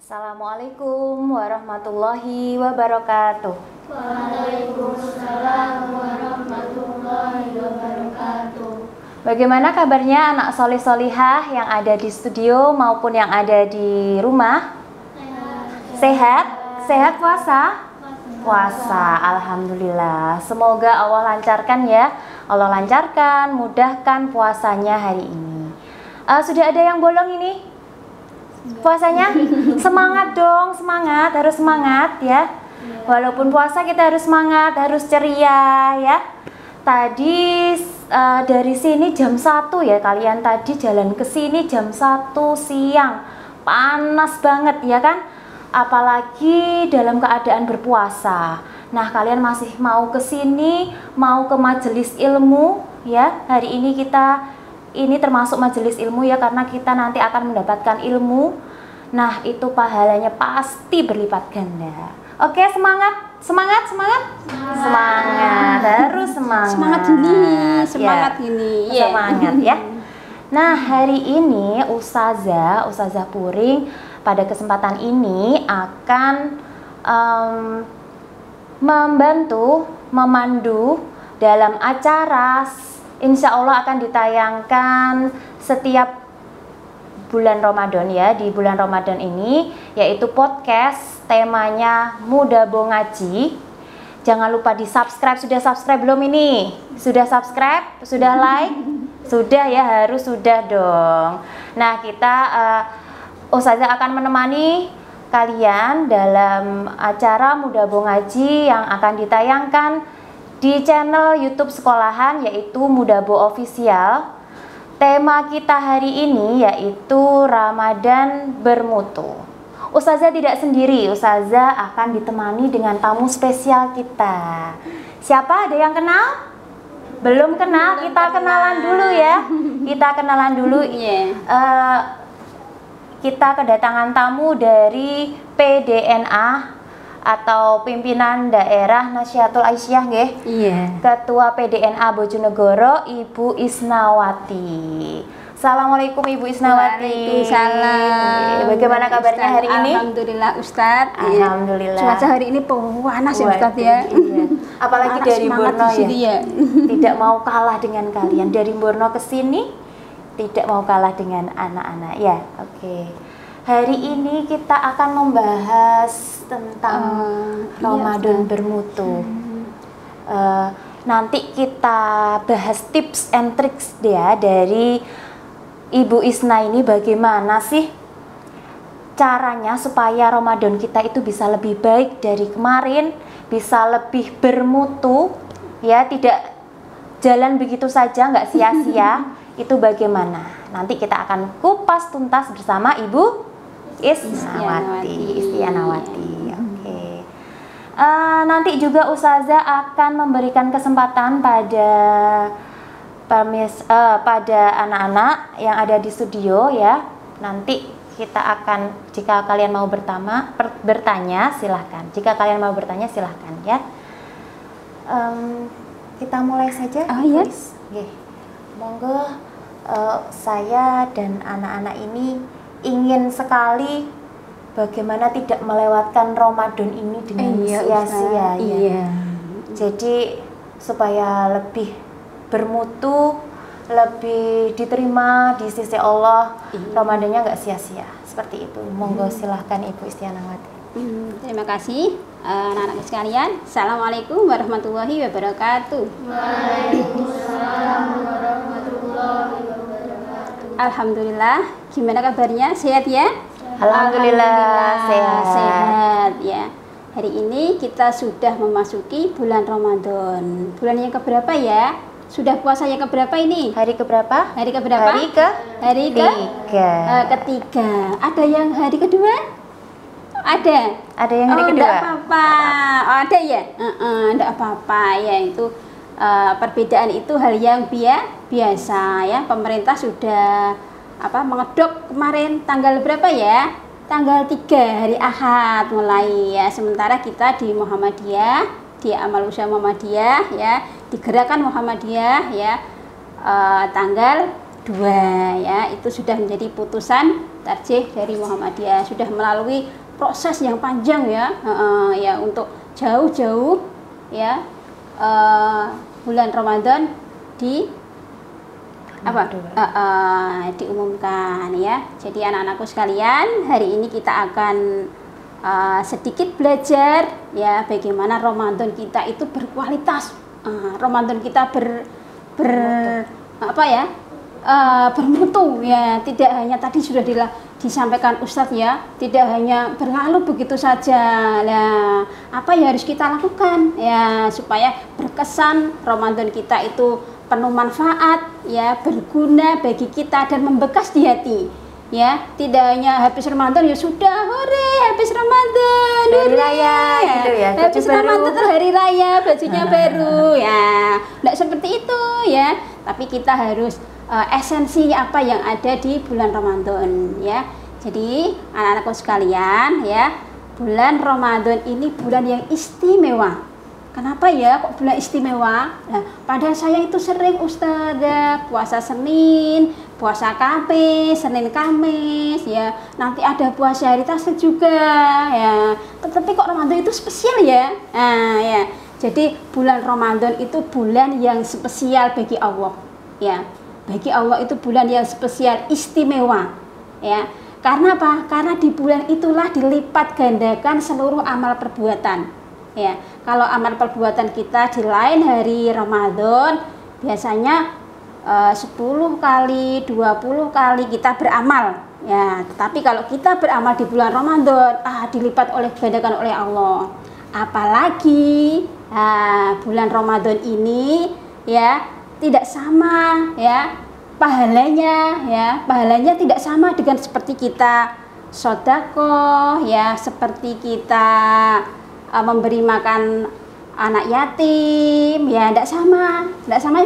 Assalamualaikum warahmatullahi wabarakatuh. Waalaikumsalam warahmatullahi wabarakatuh. Bagaimana kabarnya anak solih-solihah yang ada di studio maupun yang ada di rumah? Sehat? Sehat puasa? Puasa, alhamdulillah. Semoga Allah lancarkan ya. Allah lancarkan, mudahkan puasanya hari ini. Sudah ada yang bolong ini? Puasanya? Semangat dong, semangat, harus semangat ya. Walaupun puasa kita harus semangat, harus ceria ya. Tadi dari sini jam 1 ya, kalian tadi jalan ke sini jam 1 siang. Panas banget ya kan? Apalagi dalam keadaan berpuasa. Nah, kalian masih mau ke sini, mau ke majelis ilmu ya. Hari ini termasuk majelis ilmu ya, karena kita nanti akan mendapatkan ilmu. Nah, itu pahalanya pasti berlipat ganda. Oke, semangat, semangat, semangat, semangat, harus semangat. Semangat ini, ya. Semangat ya. Nah, hari ini Ustazah Puring pada kesempatan ini akan memandu dalam acara, insya Allah akan ditayangkan setiap bulan Ramadan ya. Di bulan Ramadan ini yaitu podcast temanya Mudabo Ngaji. Jangan lupa di subscribe. Sudah subscribe belum ini? Sudah subscribe? Sudah like? Sudah ya, harus sudah dong. Nah, kita Ustazah akan menemani kalian dalam acara Mudabo Ngaji yang akan ditayangkan di channel YouTube sekolahan yaitu Mudabo Official. Tema kita hari ini yaitu Ramadan bermutu. Ustazah tidak sendiri, Ustazah akan ditemani dengan tamu spesial kita. Siapa? Ada yang kenal? Belum kenal? Kita kenalan dulu ya. Kita kenalan dulu. Kita kedatangan tamu dari PDNA atau Pimpinan Daerah Nasyidul Aisyah nggih. Ketua PDNA Bojonegoro Ibu Isnawati. Assalamualaikum Ibu Isnawati. Waalaikumsalam. Bagaimana kabarnya hari ini? Alhamdulillah Ustadz. Alhamdulillah. Cuaca hari ini panas ya Ustadz ya. Iya. Apalagi dari Borno ya. Tidak mau kalah dengan kalian. Dari Borno ke sini tidak mau kalah dengan anak-anak ya. Oke. Hari ini kita akan membahas tentang Ramadan bermutu. Nanti kita bahas tips and tricks ya dari Ibu Isna ini, bagaimana sih caranya supaya Ramadan kita itu bisa lebih baik dari kemarin, bisa lebih bermutu ya, tidak jalan begitu saja, nggak sia-sia. Itu bagaimana? Nanti kita akan kupas tuntas bersama Ibu Istianawati. Oke. Nanti juga Ustazah akan memberikan kesempatan pada anak-anak yang ada di studio ya. Nanti kita akan, jika kalian mau bertanya silahkan. Jika kalian mau bertanya silahkan ya. Kita mulai saja. Yes. Monggo, saya dan anak-anak ini ingin sekali bagaimana tidak melewatkan Ramadan ini dengan sia-sia ya. Jadi supaya lebih bermutu, lebih diterima di sisi Allah, Ramadannya nggak sia-sia. Seperti itu. Monggo silahkan Ibu Istianawati. Terima kasih anak-anak sekalian. Assalamualaikum warahmatullahi wabarakatuh. Waalaikumsalam warahmatullahi wabarakatuh. Alhamdulillah. Gimana kabarnya? Sehat ya? Alhamdulillah sehat ya. Hari ini kita sudah memasuki bulan Ramadan. Bulan yang keberapa ya? Sudah puasa yang keberapa ini? Hari keberapa? Hari keberapa? Hari ketiga. Ada yang hari kedua? Ada yang hari kedua? Enggak apa-apa. Oh, ada ya? Enggak apa-apa ya, itu perbedaan itu hal yang biasa ya. Pemerintah sudah mengedok kemarin tanggal berapa ya? Tanggal 3 hari Ahad mulai ya. Sementara kita di Muhammadiyah, di Amal Usaha Muhammadiyah ya, di Gerakan Muhammadiyah ya, tanggal 2 ya, itu sudah menjadi putusan tarjih dari Muhammadiyah, sudah melalui proses yang panjang ya, ya untuk jauh-jauh ya bulan Ramadan di apa diumumkan ya. Jadi anak-anakku sekalian, hari ini kita akan sedikit belajar ya bagaimana Ramadan kita itu berkualitas, Ramadan kita bermutu ya, tidak hanya tadi sudah disampaikan Ustadz ya, tidak hanya berlalu begitu saja. Nah, apa yang harus kita lakukan ya supaya berkesan Ramadan kita itu penuh manfaat ya, berguna bagi kita dan membekas di hati ya. Tidak hanya habis Ramadan ya sudah, hore habis Ramadan, hari raya gitu ya, habis Ramadan terus hari raya bajunya baru ya, tidak seperti itu ya. Tapi kita harus esensi apa yang ada di bulan Ramadan ya. Jadi anak-anakku sekalian ya, bulan Ramadan ini bulan yang istimewa. Kenapa ya kok bulan istimewa? Nah, pada saya itu sering Ustazah puasa Senin, puasa Kamis, Senin Kamis ya. Nanti ada puasa hari Tasrik juga ya. Tetapi kok Ramadan itu spesial ya? Nah, ya. Jadi bulan Ramadan itu bulan yang spesial bagi Allah ya. Bagi Allah itu bulan yang spesial, istimewa ya. Karena apa? Karena di bulan itulah dilipat gandakan seluruh amal perbuatan ya. Kalau amal perbuatan kita di lain hari Ramadan biasanya 10 kali, 20 kali kita beramal ya. Tetapi kalau kita beramal di bulan Ramadan dilipat gandakan oleh Allah. Apalagi bulan Ramadan ini ya tidak sama ya pahalanya tidak sama dengan seperti kita sedekah ya, seperti kita memberi makan anak yatim ya, tidak sama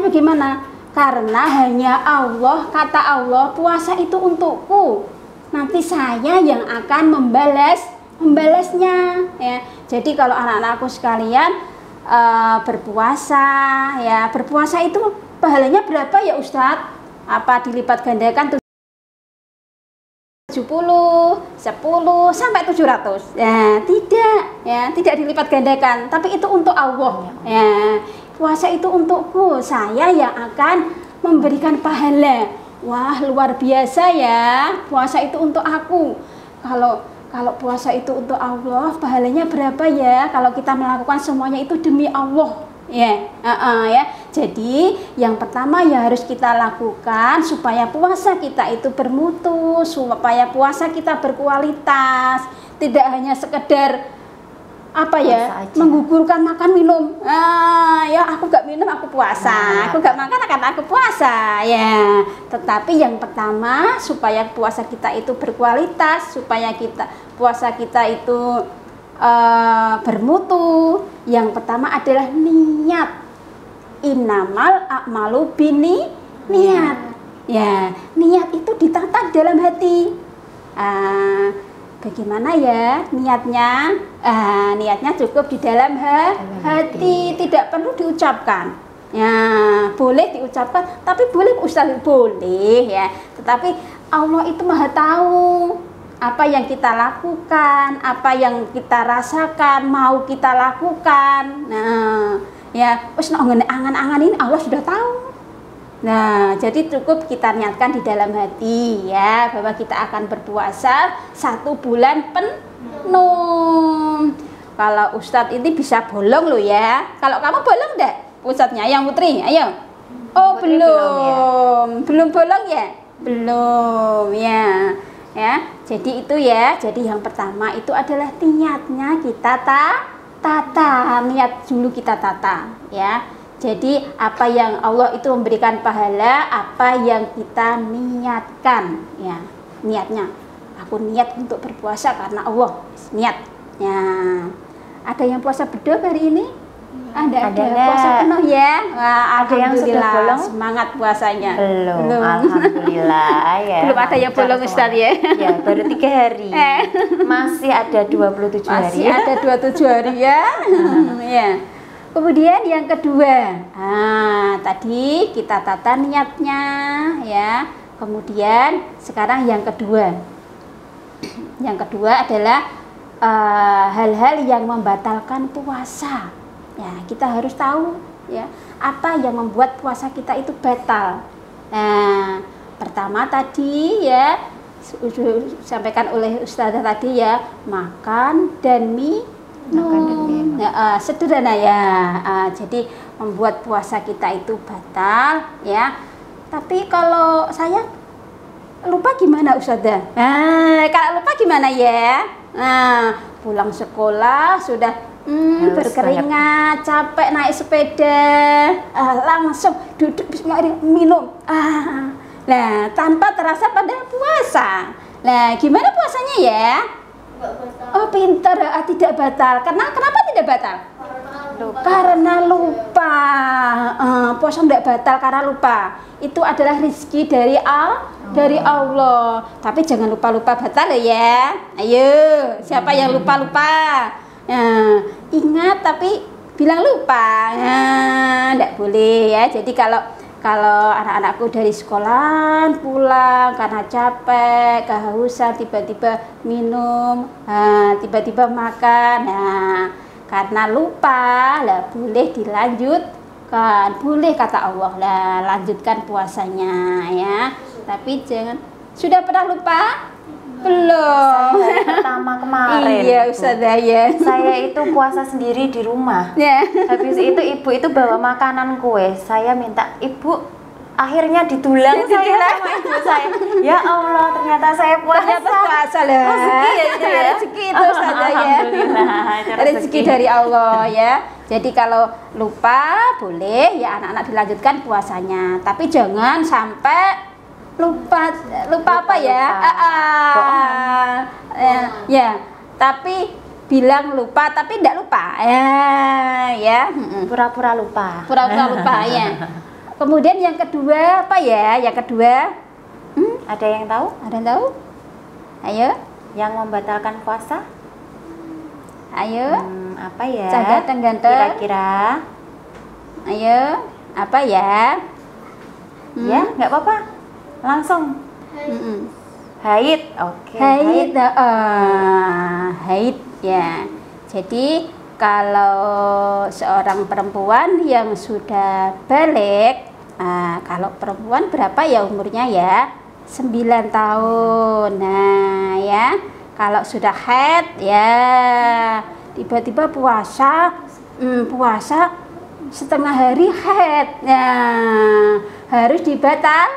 bagaimana? Karena hanya Allah, kata Allah, puasa itu untukku, nanti saya yang akan membalasnya ya. Jadi kalau anak-anakku sekalian berpuasa itu pahalanya berapa ya Ustadz? Apa dilipat gandakan 70, 10 sampai 700? Ya, tidak dilipat gandakan, tapi itu untuk Allah. Ya, puasa itu untukku, saya yang akan memberikan pahala. Wah, luar biasa ya. Puasa itu untuk aku. Kalau puasa itu untuk Allah, pahalanya berapa ya? Kalau kita melakukan semuanya itu demi Allah. Ya. Jadi yang pertama yang harus kita lakukan supaya puasa kita itu bermutu, supaya puasa kita berkualitas, tidak hanya sekedar menggugurkan makan minum. Ya aku gak minum aku puasa, aku gak makan karena aku puasa ya. Tetapi yang pertama supaya puasa kita itu berkualitas, supaya puasa kita itu bermutu, yang pertama adalah niat. Innamal a'malu niat ya, niat itu ditata dalam hati. Bagaimana ya niatnya? Niatnya cukup di dalam hati, tidak perlu diucapkan ya. Boleh diucapkan, tapi boleh Ustaz, boleh ya, tetapi Allah itu maha tahu apa yang kita lakukan, apa yang kita rasakan, mau kita lakukan. Nah, ya, angan-angan ini Allah sudah tahu. Nah, jadi cukup kita niatkan di dalam hati ya, bahwa kita akan berpuasa 1 bulan penuh. Kalau Ustadz ini bisa bolong loh ya. Kalau kamu bolong enggak? Ustadznya yang Putri, ayo. Oh, belum bolong ya? Belum ya. Ya, jadi itu ya. Jadi yang pertama itu adalah niatnya kita tata, niat dulu kita tata ya. Jadi apa yang Allah itu memberikan pahala, apa yang kita niatkan ya. Niatnya, aku niat untuk berpuasa karena Allah, niat ya. Ada yang puasa beduk hari ini? Ada puasa penuh ya. Wah, ada yang sudah bolong? Semangat puasanya. Belum. Alhamdulillah ya. Belum ada yang bolong Ustaz ya. Ya, baru 3 hari. Masih ada 27 hari. Masih ada 27 hari ya. Ya. Kemudian yang kedua, tadi kita tata niatnya ya. Kemudian sekarang yang kedua, Yang kedua adalah hal-hal yang membatalkan puasa. Ya, kita harus tahu ya apa yang membuat puasa kita itu batal. Nah, pertama tadi ya sampaikan oleh Ustazah tadi ya, makan dan minum. Ya, sederhana ya. Jadi membuat puasa kita itu batal ya. Tapi kalau saya lupa gimana Ustazah? Kalau lupa gimana ya? Pulang sekolah sudah berkeringat, capek naik sepeda, langsung duduk minum. Nah, tanpa terasa pada puasa. Nah, gimana puasanya ya? Oh, pintar, tidak batal. Kenapa tidak batal? Karena lupa. Puasa tidak batal karena lupa. Itu adalah rezeki dari Allah. Tapi jangan lupa-lupa batal ya. Ayo, siapa yang lupa-lupa? Ingat tapi bilang lupa. Tidak boleh ya. Jadi kalau anak-anakku dari sekolah pulang karena capek, kehausan, tiba-tiba minum, tiba-tiba makan, karena lupa, lah boleh dilanjutkan, boleh kata Allah lah lanjutkan puasanya ya. Tapi jangan, sudah pernah lupa? Belum. Saya pertama kemarin. Iya Ustazah ya. Saya itu puasa sendiri di rumah. Ya. Habis itu ibu itu bawa makanan kue. Saya minta ibu, akhirnya ditulang saya sama ibu saya. Ya Allah, ternyata saya puasa. Ternyata puasa lah. Rezeki ya itu ya. Rezeki itu Ustazah ya. Alhamdulillah. Rezeki dari Allah ya. Jadi kalau lupa boleh ya anak-anak dilanjutkan puasanya. Tapi jangan sampai lupa apa ya? Ya, tapi bilang lupa tapi tidak lupa ya. Pura-pura lupa. Pura-pura lupa ya. Kemudian yang kedua apa ya? Yang kedua Ada yang tahu? ada yang tahu? Ayo, Yang membatalkan puasa? ayo. Apa ya? Ganteng-ganteng. Kira-kira? Ayo, apa ya? Ya, nggak apa-apa. Langsung. Haid. Oke. Haid, haid ya. Jadi kalau seorang perempuan yang sudah balik, kalau perempuan berapa ya umurnya ya? 9 tahun. Nah ya, kalau sudah haid ya tiba-tiba puasa setengah hari haid. Nah, harus dibatalkan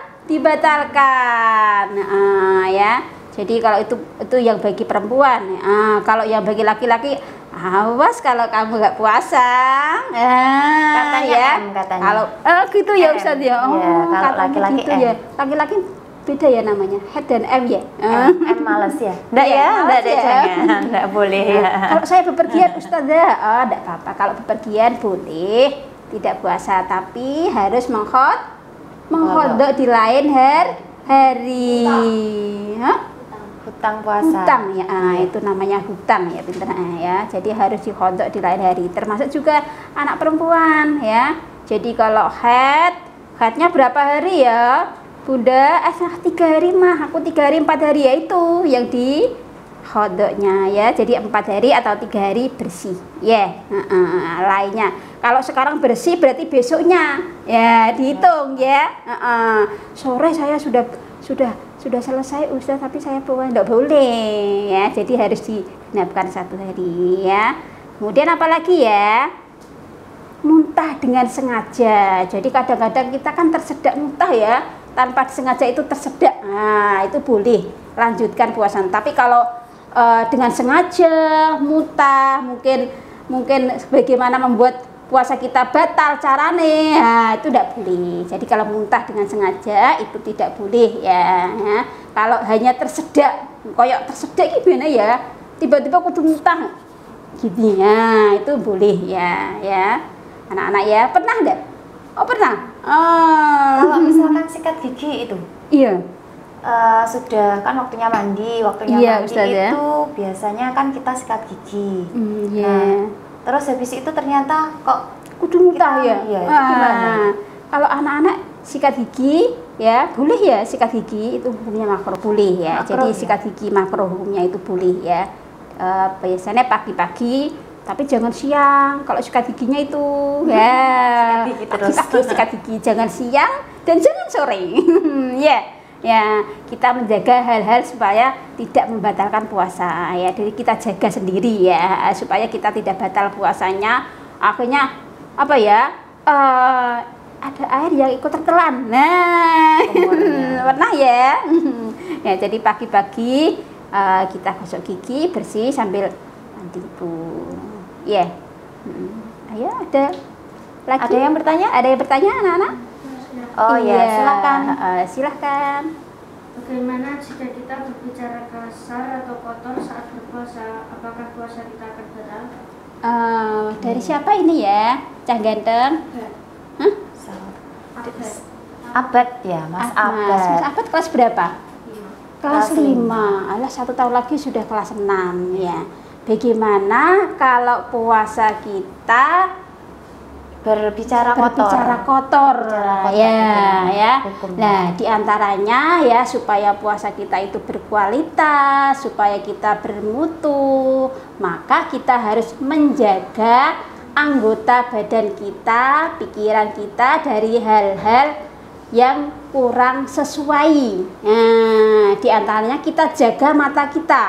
ya. Jadi kalau itu yang bagi perempuan. Kalau yang bagi laki-laki, awas kalau kamu nggak puasa. Katanya ya. katanya. Kalau gitu ya Ustaz ya. Kalau laki-laki gitu ya. Laki-laki beda ya namanya, head dan M ya. M males ya? Enggak ya? Enggak ada jangan. Enggak boleh ya. Kalau saya bepergian Ustazah, enggak apa-apa. Kalau bepergian boleh tidak puasa, tapi harus menghodok di lain hari. Hutang puasa. Hutang ya, itu namanya hutang ya, pinter ya. Jadi harus dihodok di lain hari. Termasuk juga anak perempuan ya. Jadi kalau headnya berapa hari ya? Bunda, 3 hari mah, aku 3 hari 4 hari ya, itu yang di hodoknya ya. Jadi 4 hari atau 3 hari bersih ya. Lainnya kalau sekarang bersih berarti besoknya ya dihitung ya. Sore saya sudah selesai Ustaz, tapi saya puasa, enggak boleh ya. Jadi harus digenapkan 1 hari ya. Kemudian apalagi ya? Muntah dengan sengaja. Jadi kadang-kadang kita kan tersedak muntah ya, tanpa sengaja itu tersedak. Nah, itu boleh lanjutkan puasa. Tapi kalau dengan sengaja muntah, mungkin bagaimana membuat puasa kita batal carane, itu tidak boleh. Jadi kalau muntah dengan sengaja itu tidak boleh ya. Kalau hanya tersedak, koyok tersedak gimana ya? Tiba-tiba kudu muntah gini ya, itu boleh ya. Anak-anak ya, pernah enggak? Oh, pernah. Kalau misalkan sikat gigi itu, iya. Sudah kan waktunya mandi, Iya, mandi Ustaz, ya. itu biasanya kan kita sikat gigi. Iya. Nah, terus habis itu ternyata kok Kudu muntah ya. Iya, itu gimana? Kalau anak-anak sikat gigi ya boleh ya sikat gigi, itu hukumnya makruh, boleh ya. Makruh, Jadi ya. sikat gigi makruh hukumnya itu boleh ya. Biasanya pagi-pagi, tapi jangan siang. Kalau sikat giginya itu ya Sikat gigi terus. pagi-pagi sikat gigi, jangan siang dan jangan sore. Ya, ya kita menjaga hal-hal supaya tidak membatalkan puasa ya. Jadi kita jaga sendiri ya supaya kita tidak batal puasanya. Akhirnya apa ya? Ada air yang ikut tertelan. Nah, pernah ya. Ya, jadi pagi-pagi kita gosok gigi bersih sambil mandi itu. Ya. Ayo ada lagi. Ada yang bertanya? Ada yang bertanya anak-anak? Oh ya, silakan. Silakan. Bagaimana jika kita berbicara kasar atau kotor saat berpuasa? Apakah puasa kita akan batal? Dari siapa ini ya? Cah ganteng? Hah? Abad ya, Mas Abad. Mas Abad kelas berapa? Kelas Kelas 5. Alah, 1 tahun lagi sudah kelas 6 ya. Bagaimana kalau puasa kita Berbicara kotor. berbicara kotor? Ya. Hukumnya. Nah, diantaranya ya supaya puasa kita itu berkualitas, supaya kita bermutu, maka kita harus menjaga anggota badan kita, pikiran kita dari hal-hal yang kurang sesuai. Nah, diantaranya kita jaga mata kita.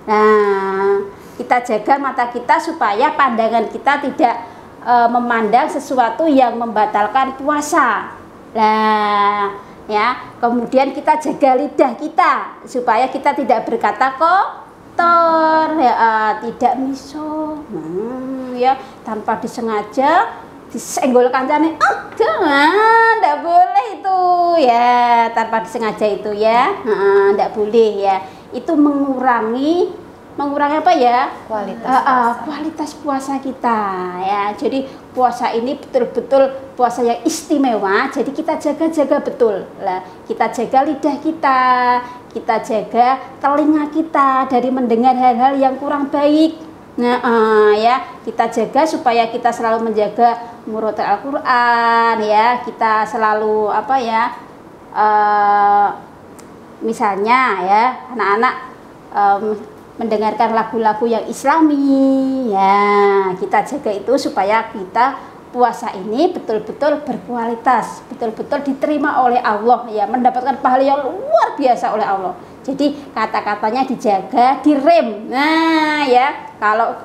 Nah, kita jaga mata kita supaya pandangan kita tidak memandang sesuatu yang membatalkan puasa. Nah, ya, kemudian kita jaga lidah kita supaya kita tidak berkata kotor, ya, tidak miso, ya, tanpa disengaja disenggol kancane. Jangan, tidak boleh itu, ya, tanpa disengaja itu ya, tidak boleh ya. Itu mengurangi apa ya? Kualitas puasa kita ya. Jadi puasa ini betul-betul puasa yang istimewa. Jadi kita jaga-jaga betul lah. Kita jaga lidah kita jaga telinga kita dari mendengar hal-hal yang kurang baik. Nah, ya kita jaga supaya kita selalu menjaga murotal Al-Quran ya. Kita selalu apa ya? Misalnya ya anak-anak mendengarkan lagu-lagu yang islami ya, kita jaga itu supaya kita puasa ini betul-betul berkualitas, betul-betul diterima oleh Allah ya, mendapatkan pahala yang luar biasa oleh Allah. Jadi kata-katanya dijaga, direm. Nah ya, kalau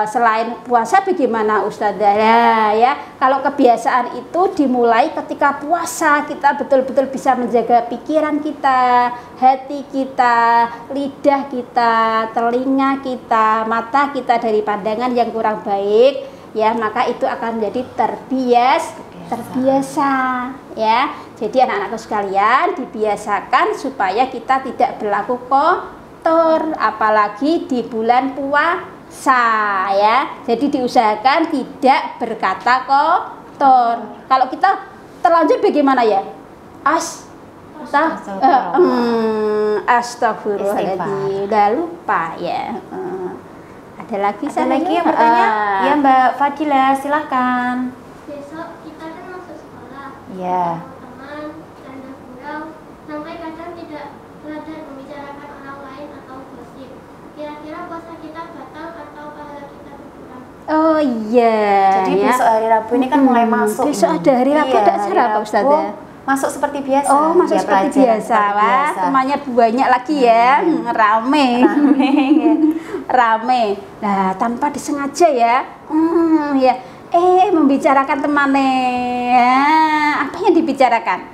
selain puasa bagaimana Ustazah ya, kalau kebiasaan itu dimulai ketika puasa, kita betul-betul bisa menjaga pikiran kita, hati kita, lidah kita, telinga kita, mata kita dari pandangan yang kurang baik ya, maka itu akan menjadi terbiasa ya. Jadi anak-anakku sekalian dibiasakan supaya kita tidak berlaku kotor apalagi di bulan puasa ya. Jadi diusahakan tidak berkata kotor. Kalau kita terlanjur bagaimana ya? Astagfirullahaladzim. Udah lupa ya. Ada lagi yang bertanya? Ya Mbak Fadila, silahkan. Besok kita kan masuk sekolah. Iya. Teman, canda gurau, sampai kadang tidak belajar membicarakan orang lain atau gosip. Kira-kira puasa kita batal atau pahala kita berkurang? Oh iya. Jadi ya. besok hari Rabu ini kan mulai masuk. Besok nih. ada hari Rabu, Iya, ada acara hari apa Rabu Ustazah? Masuk seperti biasa. Oh, masuk Ya, seperti pelajaran biasa. seperti Wah, biasa. temannya banyak lagi ya. Rame. Ya. Rame. Nah, tanpa disengaja ya. Ya. Membicarakan temannya. Apa yang dibicarakan?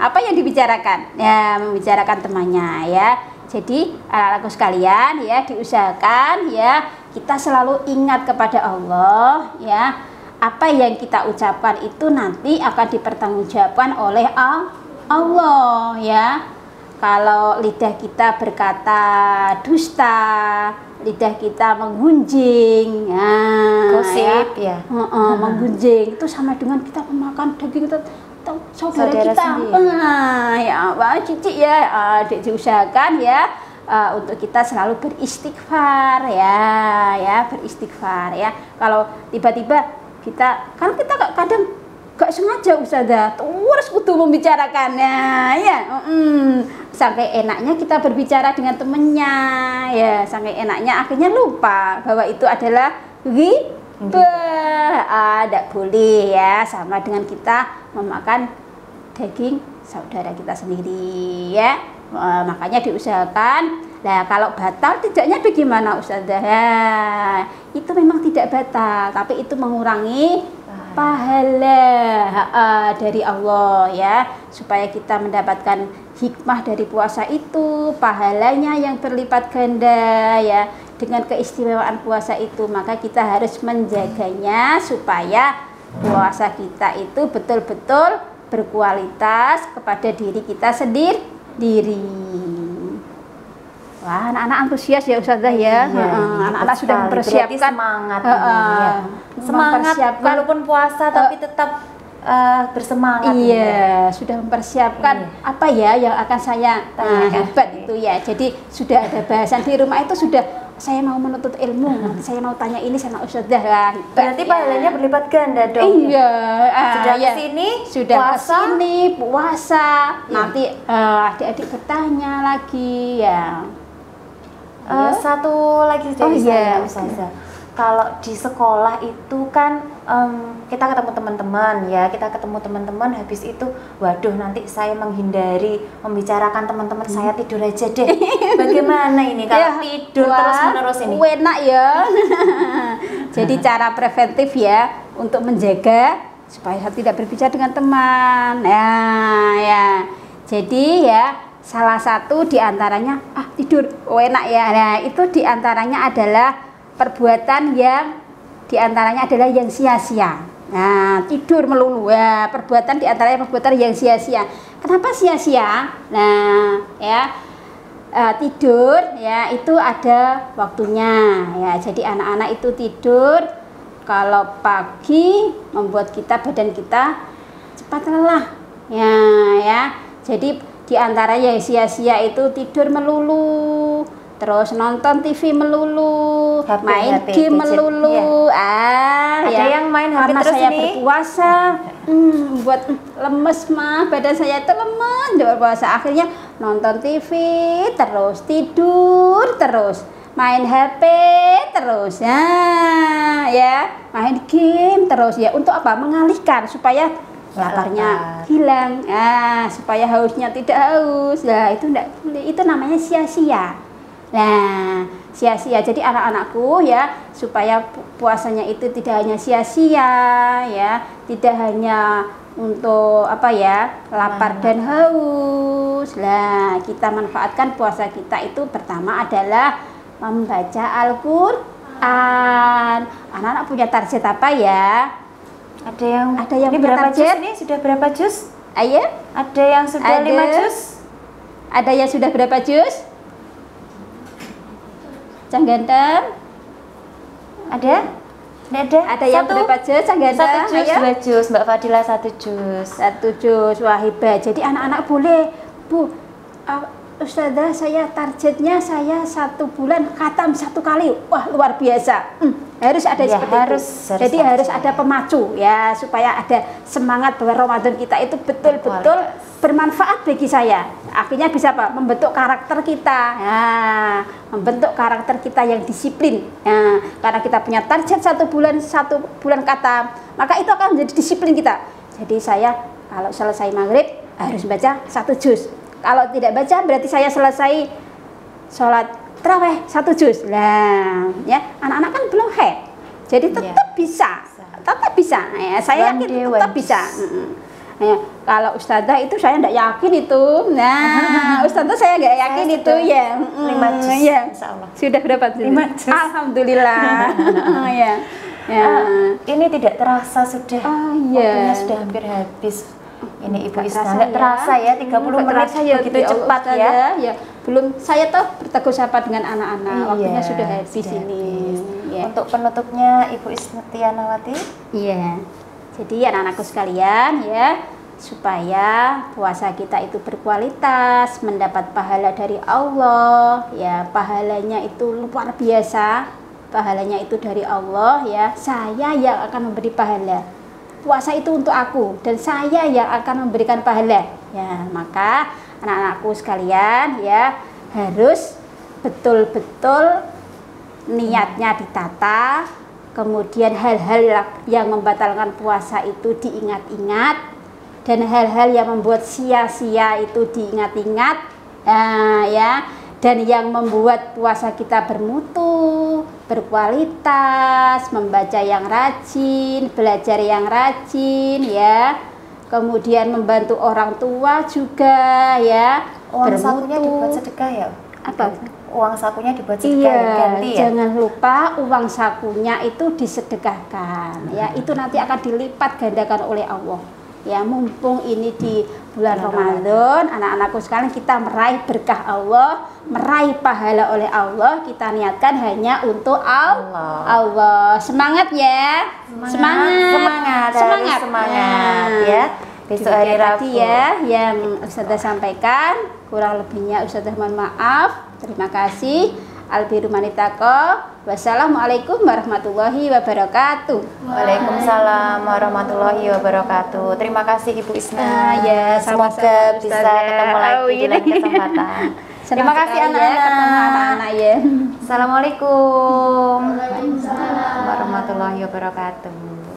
Apa yang dibicarakan? Ya, membicarakan temannya ya. Jadi anak-anakku sekalian ya, diusahakan ya kita selalu ingat kepada Allah ya. Apa yang kita ucapkan itu nanti akan dipertanggungjawabkan oleh Allah ya. Kalau lidah kita berkata dusta, lidah kita menggunjing, Gosip ya. menggunjing itu sama dengan kita memakan daging saudara kita. Ya, cici ya, diusahakan ya untuk kita selalu beristighfar ya, beristighfar ya. Kalau tiba-tiba kita kadang gak sengaja Ustazah terus kudu membicarakannya ya. Sampai enaknya kita berbicara dengan temennya ya, sampai enaknya akhirnya lupa bahwa itu adalah ghibah. Tidak boleh ya, sama dengan kita memakan daging saudara kita sendiri ya. Makanya diusahakan. Nah, kalau batal tidaknya bagaimana Ustazah? Ya, itu memang tidak batal, tapi itu mengurangi pahala dari Allah ya, supaya kita mendapatkan hikmah dari puasa itu, pahalanya yang berlipat ganda ya. Dengan keistimewaan puasa itu, maka kita harus menjaganya supaya puasa kita itu betul-betul berkualitas kepada diri kita sendiri. Wah, anak-anak antusias ya Ustazah ya. Anak-anak sudah mempersiapkan semangat. Semangat walaupun puasa tapi tetap bersemangat. Iya, sudah mempersiapkan apa ya yang akan saya hebat itu ya. Jadi sudah ada bahasan di rumah itu, sudah saya mau menuntut ilmu, nanti saya mau tanya ini sama Ustazah lah. Berarti pahalanya berlipat ganda dong. Iya, sudah kesini, sudah kesini puasa. Nanti adik-adik bertanya lagi ya. Satu lagi dari saya, Ustazah. Kalau di sekolah itu kan kita ketemu teman-teman ya, habis itu waduh nanti saya menghindari membicarakan teman-teman, saya tidur aja deh. Bagaimana ini kalau tidur terus-menerus ini? Enak ya. Jadi cara preventif ya untuk menjaga supaya tidak berbicara dengan teman. Ya. Jadi ya salah satu diantaranya tidur enak ya. Nah itu diantaranya adalah perbuatan yang diantaranya adalah yang sia-sia. Nah tidur melulu ya, perbuatan diantaranya perbuatan yang sia-sia. Kenapa sia-sia? Nah ya tidur ya itu ada waktunya ya. Jadi anak-anak itu tidur kalau pagi membuat badan kita cepat lelah ya. Jadi di antara yang sia-sia itu tidur melulu, terus nonton TV melulu, main game melulu. Ada yang main HP karena terus saya ini berpuasa, buat lemes mah, badan saya itu lemes berpuasa. Akhirnya nonton TV terus, tidur terus, main HP terus, ya main game terus ya. Untuk apa? Mengalihkan supaya laparnya hilang, supaya hausnya tidak haus. Nah itu enggak boleh, itu namanya sia-sia. Nah sia-sia. Jadi anak-anakku ya, supaya puasanya itu tidak hanya sia-sia ya, tidak hanya untuk apa ya, lapar dan haus. Nah kita manfaatkan puasa kita itu pertama adalah membaca Al-Quran. Anak-anak punya target apa ya? Ada yang ini berapa juz ini? Sudah berapa juz? Ayo. Ada yang sudah 5 juz? Ada yang sudah berapa juz? Cang Ganteng? Ada? Ada yang berapa juz? Cang Ganteng? 1 juz, 2 juz. Mbak Fadila 1 juz. 1 juz. Wah hebat. Jadi anak-anak boleh, Bu. Ustazah, saya targetnya saya 1 bulan khatam 1 kali. Wah luar biasa. Harus ada seperti itu. Jadi harus ada pemacu ya, supaya ada semangat bahwa Ramadan kita itu betul-betul bermanfaat bagi saya. Akhirnya bisa apa? Membentuk karakter kita. Nah, membentuk karakter kita yang disiplin. Nah, karena kita punya target 1 bulan khatam, maka itu akan menjadi disiplin kita. Jadi saya kalau selesai maghrib harus baca 1 juz. Kalau tidak baca berarti saya selesai sholat tarawih 1 juz. Nah, ya anak-anak kan belum haid, jadi tetap bisa. Ya, saya yakin tetap bisa. Ya, kalau ustazah itu saya tidak yakin itu. Nah, ustazah saya nggak yakin itu ya. 5 juz. Ya. Insyaallah. Sudah berapa juz? 5 juz. Alhamdulillah. Ya. Ini tidak terasa sudah. Waktunya sudah hampir habis. Ini Ibu Isna, nggak terasa ya 30 menit begitu cepat ya. Belum saya tuh bertegur sapa dengan anak-anak, waktunya sudah habis ini. Ya. Untuk penutupnya Ibu Isnatianawati. Iya. Jadi anak-anakku sekalian ya, supaya puasa kita itu berkualitas, mendapat pahala dari Allah ya, pahalanya itu luar biasa. Pahalanya itu dari Allah ya. Saya yang akan memberi pahala. puasa itu untuk aku dan saya yang akan memberikan pahala. Ya, maka anak-anakku sekalian ya harus betul-betul niatnya ditata, kemudian hal-hal yang membatalkan puasa itu diingat-ingat, dan hal-hal yang membuat sia-sia itu diingat-ingat, ya, dan yang membuat puasa kita bermutu, berkualitas, membaca yang rajin, belajar yang rajin, ya, kemudian membantu orang tua juga, ya, Uang sakunya dibuat sedekah ya? Apa? Uang sakunya dibuat sedekah Iya, ganti ya? jangan lupa uang sakunya itu disedekahkan, ya, itu nanti akan dilipat gandakan oleh Allah. Ya, mumpung ini di bulan Ramadan, anak-anakku sekalian, kita meraih berkah Allah, meraih pahala oleh Allah, kita niatkan hanya untuk Allah. Semangat ya. Semangat. Ya. Besok hari Rabu tadi ya yang Ustazah sampaikan, kurang lebihnya Ustazah mohon maaf. Terima kasih. Albiru manitako. Wassalamualaikum warahmatullahi wabarakatuh. Waalaikumsalam warahmatullahi wabarakatuh. Terima kasih Ibu Isna. Ya, semoga sama-sama, bisa Ustazah. ketemu lagi di lain kesempatan. Terima kasih anak-anak. Ya. Assalamualaikum warahmatullahi wabarakatuh.